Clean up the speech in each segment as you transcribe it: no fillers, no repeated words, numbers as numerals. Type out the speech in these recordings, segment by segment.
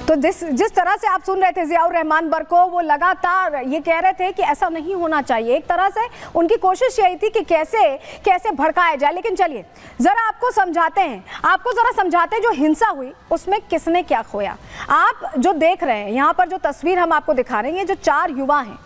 तो जिस तरह से आप सुन रहे थे जियाउर रहमान बरको, वो लगातार ये कह रहे थे कि ऐसा नहीं होना चाहिए। एक तरह से उनकी कोशिश यही थी कि कैसे भड़काया जाए। लेकिन चलिए जरा आपको समझाते हैं जो हिंसा हुई उसमें किसने क्या खोया। आप जो देख रहे हैं यहाँ पर जो तस्वीर हम आपको दिखा रहे हैं, जो 4 युवा हैं,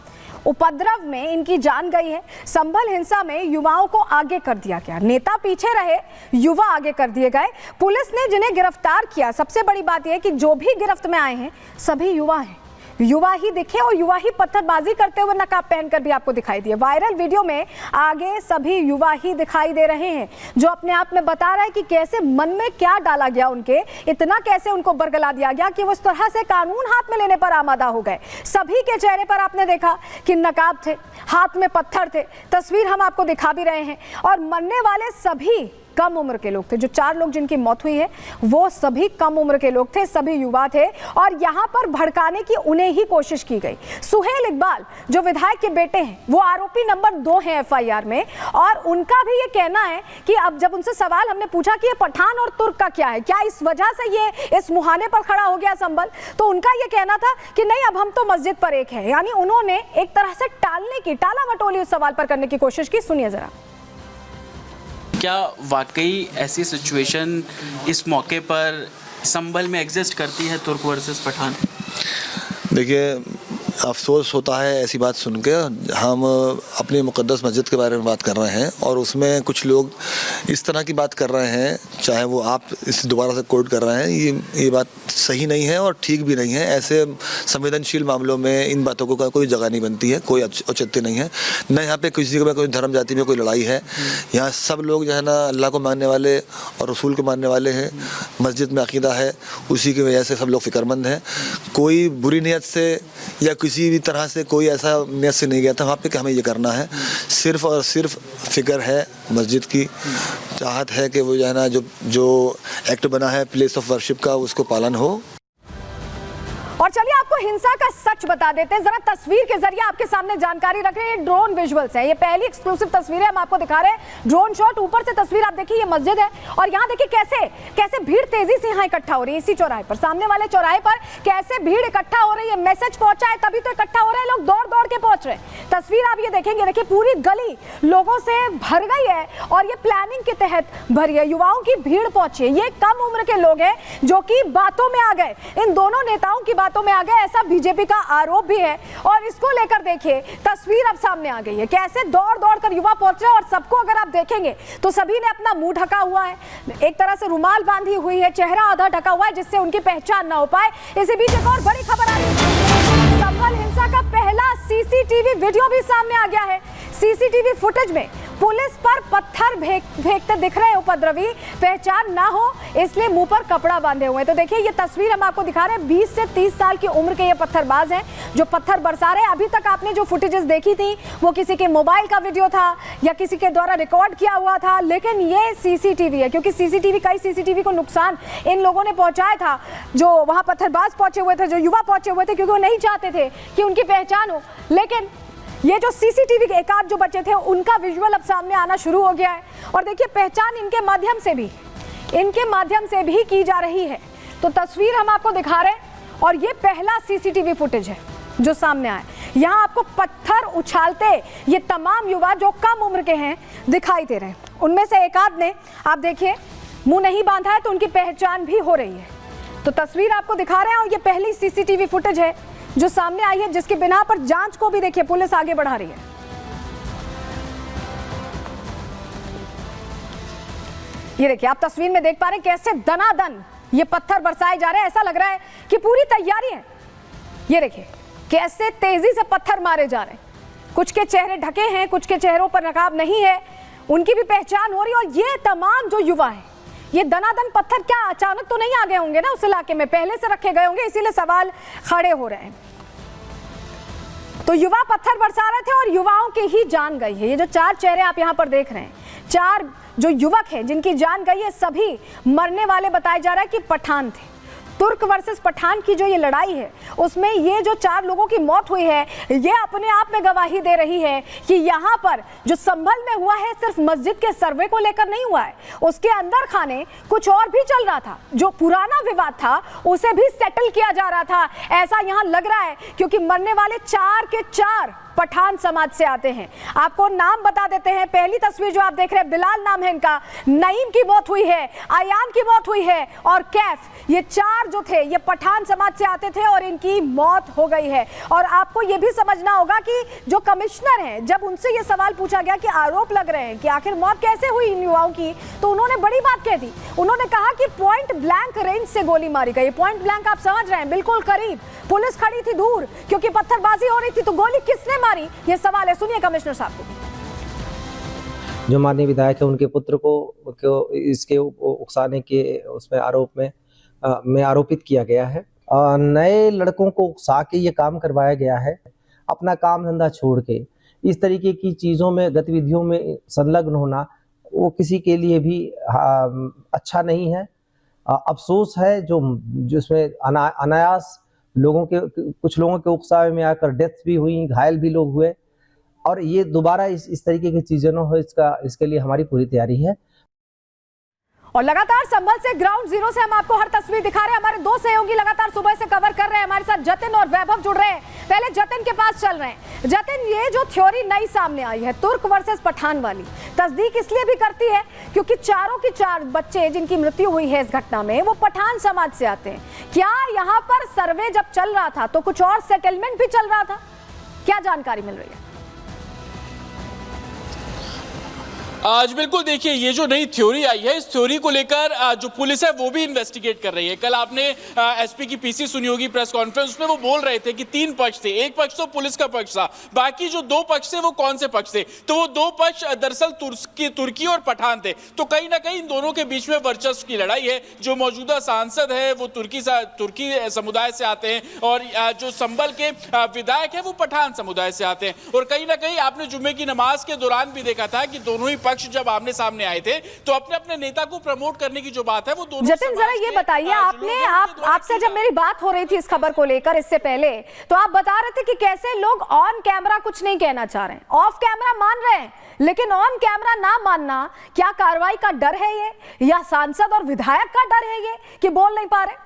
उपद्रव में इनकी जान गई है। संभल हिंसा में युवाओं को आगे कर दिया गया, नेता पीछे रहे, युवा आगे कर दिए गए। पुलिस ने जिन्हें गिरफ्तार किया, सबसे बड़ी बात यह है कि जो भी गिरफ्त में आए हैं सभी युवा हैं, युवा ही दिखे और युवा ही पत्थरबाजी करते हुए नकाब पहनकर भी आपको दिखाई दिए। वायरल वीडियो में आगे सभी युवा ही दिखाई दे रहे हैं, जो अपने आप में बता रहा है कि कैसे मन में क्या डाला गया उनके, इतना कैसे उनको बरगला दिया गया कि वो इस तरह से कानून हाथ में लेने पर आमादा हो गए। सभी के चेहरे पर आपने देखा कि नकाब थे, हाथ में पत्थर थे। तस्वीर हम आपको दिखा भी रहे हैं। और मरने वाले सभी कम उम्र के लोग थे। जो 4 लोग जिनकी मौत हुई है वो सभी कम उम्र के लोग थे, सभी युवा थे। और यहाँ पर भड़काने की उन्हें ही कोशिश की गई। सुहेल इकबाल जो विधायक के बेटे हैं, वो आरोपी नंबर 2 हैं FIR में। और उनका भी ये कहना है कि अब जब उनसे सवाल हमने पूछा कि ये पठान और तुर्क का क्या है, क्या इस वजह से ये इस मुहाने पर खड़ा हो गया संभल, तो उनका ये कहना था कि नहीं, अब हम तो मस्जिद पर एक है। यानी उन्होंने एक तरह से टाला मटोली उस सवाल पर करने की कोशिश की। सुनिए जरा। क्या वाकई ऐसी सिचुएशन इस मौके पर संभल में एग्जिस्ट करती है, तुर्क वर्सेस पठान? देखिए, अफसोस होता है ऐसी बात सुन के। हम अपनी मुक़द्दस मस्जिद के बारे में बात कर रहे हैं और उसमें कुछ लोग इस तरह की बात कर रहे हैं, चाहे वो आप इस दोबारा से कोट कर रहे हैं, ये बात सही नहीं है और ठीक भी नहीं है। ऐसे संवेदनशील मामलों में इन बातों को कोई जगह नहीं बनती है, कोई औचित्य नहीं है। न यहाँ पे किसी में कोई धर्म जाति में कोई लड़ाई है। यहाँ सब लोग जो है ना अल्लाह को मानने वाले और रसूल को मानने वाले हैं। मस्जिद में अकीदा है, उसी की वजह से सब लोग फ़िक्रमंद हैं। कोई बुरी नीयत से या किसी भी तरह से कोई ऐसा नियत से नहीं गया था वहाँ पे कि हमें ये करना है। सिर्फ और सिर्फ फिक्र है मस्जिद की, चाहत है कि वो जो है ना जो एक्ट बना है प्लेस ऑफ वर्शिप का, उसको पालन हो। और चलिए आपको हिंसा का सच बता देते हैं, जरा तस्वीर के जरिए आपके सामने जानकारी रख रहे हैं। ड्रोन विजुअल्स है, ये पहली एक्सक्लूसिव तस्वीर है, हम आपको दिखा रहे हैं ड्रोन शॉट। ऊपर से तस्वीर आप देखिए, ये मस्जिद है और यहाँ देखिए कैसे भीड़ तेजी से यहाँ इकट्ठा हो रही है। इसी चौराहे पर, सामने वाले चौराहे पर कैसे भीड़ इकट्ठा हो रही है। मैसेज पहुंचा है तभी तो इकट्ठा हो रहे हैं लोग, दौड़ के पहुंच रहे हैं। तस्वीर आप ये देखेंगे, देखिए पूरी गली लोगों से भर गई है और ये प्लानिंग के तहत भरी है। युवाओं की भीड़ पहुंची है। ये कम उम्र के लोग हैं जो कि बातों में आ गए, इन दोनों नेताओं की बातों में आ गए, ऐसा बीजेपी का आरोप भी है। और इसको लेकर देखिए तस्वीर अब सामने आ गई है, कैसे दौड़ कर युवा पहुंच रहे हैं। और सबको अगर आप देखेंगे तो सभी ने अपना मुंह ढका हुआ है, एक तरह से रुमाल बांधी हुई है, चेहरा आधा ढका हुआ है जिससे उनकी पहचान ना हो पाए। इसी बीच एक और बड़ी खबर आ रही है, संभल हिंसा का पहला CCTV वीडियो भी सामने आ गया है। CCTV फुटेज में पुलिस पर पत्थर फेंकते दिख रहे हैं उपद्रवी, पहचान ना हो इसलिए मुंह पर कपड़ा बांधे हुए हैं। तो देखिए ये तस्वीर हम आपको दिखा रहे हैं, 20 से 30 साल की उम्र के ये पत्थरबाज हैं जो पत्थर बरसा रहे हैं। अभी तक आपने जो फुटेजेस देखी थी वो किसी के मोबाइल का वीडियो था या किसी के द्वारा रिकॉर्ड किया हुआ था, लेकिन ये CCTV है, क्योंकि कई CCTV को नुकसान इन लोगों ने पहुंचाया था जो वहां पत्थरबाज पहुंचे हुए थे, जो युवा पहुंचे हुए थे, क्योंकि वो नहीं चाहते थे कि उनकी पहचान हो। लेकिन ये जो CCTV के एकाध जो बचे थे उनका विजुअल अब सामने आना शुरू हो गया है। और देखिए पहचान इनके माध्यम से भी की जा रही है। तो तस्वीर हम आपको दिखा रहे हैं और ये पहला CCTV फुटेज है जो सामने आया। यहाँ आपको पत्थर उछालते ये तमाम युवा जो कम उम्र के हैं दिखाई दे रहे हैं। उनमें से एकाध ने, आप देखिए, मुंह नहीं बांधा है तो उनकी पहचान भी हो रही है। तो तस्वीर आपको दिखा रहे हैं और ये पहली CCTV फुटेज है जो सामने आई है, जिसकी बिना पर जांच को भी देखिए पुलिस आगे बढ़ा रही है। ये देखिए आप तस्वीर में देख पा रहे हैं कैसे दनादन ये पत्थर बरसाए जा रहे हैं, ऐसा लग रहा है कि पूरी तैयारी है। ये देखिए कैसे तेजी से पत्थर मारे जा रहे हैं। कुछ के चेहरे ढके हैं, कुछ के चेहरों पर नकाब नहीं है, उनकी भी पहचान हो रही है। और ये तमाम जो युवा है, ये दनादन पत्थर क्या अचानक तो नहीं आ गए होंगे ना उस इलाके में, पहले से रखे गए होंगे, इसीलिए सवाल खड़े हो रहे हैं। तो युवा पत्थर बरसा रहे थे और युवाओं की ही जान गई है। ये जो 4 चेहरे आप यहाँ पर देख रहे हैं, 4 जो युवक हैं जिनकी जान गई है, सभी मरने वाले बताए जा रहा है कि पठान थे। तुर्क वर्सेस पठान की जो ये लड़ाई है उसमें ये जो 4 लोगों की मौत हुई है ये अपने आप में गवाही दे रही है कि यहाँ पर जो संभल में हुआ है सिर्फ मस्जिद के सर्वे को लेकर नहीं हुआ है, उसके अंदर खाने कुछ और भी चल रहा था। जो पुराना विवाद था उसे भी सेटल किया जा रहा था, ऐसा यहाँ लग रहा है, क्योंकि मरने वाले 4 के 4 पठान समाज से आते हैं। आपको नाम बता देते हैं। पहली तस्वीर जो आप देख रहे हैं, बिलाल नाम है इनका, नईम की मौत हुई है, आयान की मौत हुई है और कैफ, ये 4 जो थे ये पठान समाज से आते थे और इनकी मौत हो गई है। और आपको ये भी समझना होगा कि जो कमिश्नर हैं, जब उनसे ये सवाल पूछा गया कि आरोप लग रहे हैं कि आखिर मौत कैसे हुई इन युवाओं की, तो उन्होंने बड़ी बात कह दी। उन्होंने कहा कि पॉइंट ब्लैंक रेंज से गोली मारी गई। पॉइंट ब्लैंक आप समझ रहे हैं, बिल्कुल करीब, पुलिस खड़ी थी दूर क्योंकि पत्थरबाजी हो रही थी, तो गोली किसने मारी, ये सवाल है। सुनिए कमिश्नर साहब को। जो माननीय विधायक है उनके पुत्र को इसके उकसाने के उसमें आरोप में आरोपित किया गया है। नए लड़कों को उकसा के ये काम करवाया गया है। अपना काम धंधा छोड़ के इस तरीके की चीज़ों में, गतिविधियों में संलग्न होना वो किसी के लिए भी अच्छा नहीं है। अफसोस है जो इसमें अनायास कुछ लोगों के उकसावे में आकर डेथ भी हुई, घायल भी लोग हुए, और ये दोबारा इस तरीके की चीजें न हो, इसके लिए हमारी पूरी तैयारी है। और लगातार संभल से ग्राउंड जीरो से हम आपको हर तस्वीर दिखा रहे हैं। हमारे 2 सहयोगी लगातार सुबह से कवर कर रहे हैं। हमारे साथ जतिन और वैभव जुड़ रहे हैं। पहले जतिन के पास चल रहे हैं। जतिन, ये जो थ्योरी नई सामने आई है तुर्क वर्सेस पठान वाली, तस्दीक इसलिए भी करती है क्योंकि 4 के 4 बच्चे जिनकी मृत्यु हुई है इस घटना में वो पठान समाज से आते हैं। क्या यहाँ पर सर्वे जब चल रहा था तो कुछ और सेटलमेंट भी चल रहा था? क्या जानकारी मिल रही है? आज बिल्कुल देखिए, ये जो नई थ्योरी आई है, इस थ्योरी को लेकर जो पुलिस है वो भी इन्वेस्टिगेट कर रही है। कल आपने एसपी की पीसी सुनी होगी प्रेस कॉन्फ्रेंस, उसमें वो बोल रहे थे कि 3 पक्ष थे। एक पक्ष तो पुलिस का पक्ष था, बाकी जो 2 पक्ष थे वो कौन से पक्ष थे? तो वो 2 पक्ष दरअसल तुर्की और पठान थे। तो कहीं ना कहीं इन दोनों के बीच में वर्चस्व की लड़ाई है। जो मौजूदा सांसद है वो तुर्की समुदाय से आते हैं और जो संभल के विधायक है वो पठान समुदाय से आते हैं। और कहीं ना कहीं आपने जुम्मे की नमाज के दौरान भी देखा था कि दोनों ही जब आमने सामने आए थे तो अपने अपने नेता को प्रमोट करने की जो बात है वो दोनों। जतिन, जरा ये बताइए, आपसे जब मेरी बात हो रही थी इस खबर को लेकर इससे पहले, तो आप बता रहे थे कि कैसे लोग ऑन कैमरा कुछ नहीं कहना चाह रहे हैं, ऑफ कैमरा मान रहे हैं, लेकिन ऑन कैमरा ना मानना, क्या कार्रवाई का डर है ये, या सांसद और विधायक का डर है ये कि बोल नहीं पा रहे?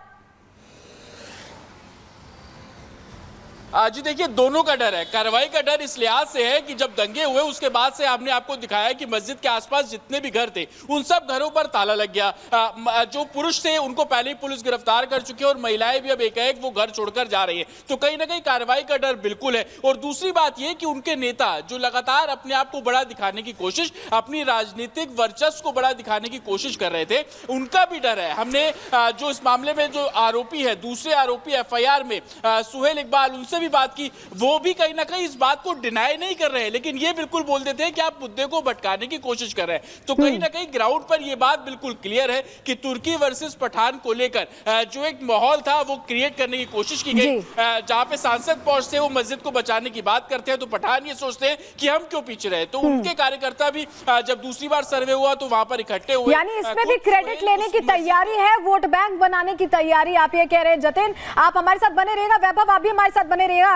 जी देखिए, दोनों का डर है। कार्रवाई का डर इस लिहाज से है कि जब दंगे हुए उसके बाद से हमने आपको दिखाया कि मस्जिद के आसपास जितने भी घर थे उन सब घरों पर ताला लग गया। जो पुरुष थे उनको पहले ही पुलिस गिरफ्तार कर चुकी है और महिलाएं भी अब एक वो घर छोड़कर जा रही है। तो कहीं ना कहीं कार्रवाई का डर बिल्कुल है। और दूसरी बात यह कि उनके नेता जो लगातार अपने आप को बड़ा दिखाने की कोशिश, अपनी राजनीतिक वर्चस्व को बड़ा दिखाने की कोशिश कर रहे थे, उनका भी डर है। हमने जो इस मामले में जो आरोपी है, दूसरे आरोपी एफआईआर में सुहेल इकबाल, उनसे भी बात की, वो भी कहीं ना कहीं इस बात को डिनाई नहीं कर रहे हैं, लेकिन ये बिल्कुल बोल देते हैं कि आप मुद्दे को भटकाने की कोशिश कर रहे हैं। तो कहीं ना कहीं ग्राउंड पर ये बात बिल्कुल क्लियर है कि तुर्की वर्सेस पठान को लेकर जो एक माहौल था वो क्रिएट करने की कोशिश की गई। जहां पे सांसद पहुंचते हैं वो मस्जिद को बचाने की बात करते हैं, तो पठान ये सोचते हैं कि हम क्यों पीछे रहे। तो उनके कार्यकर्ता भी जब दूसरी बार सर्वे हुआ तो वहां पर इकट्ठे हुए। यानी इसमें भी क्रेडिट लेने की तैयारी है, वोट बैंक बनाने की तैयारी, आप ये कह रहे हैं। जतिन, आप हमारे साथ बने रहिएगा, वैभव आप भी हमारे साथ बने रहिएगा।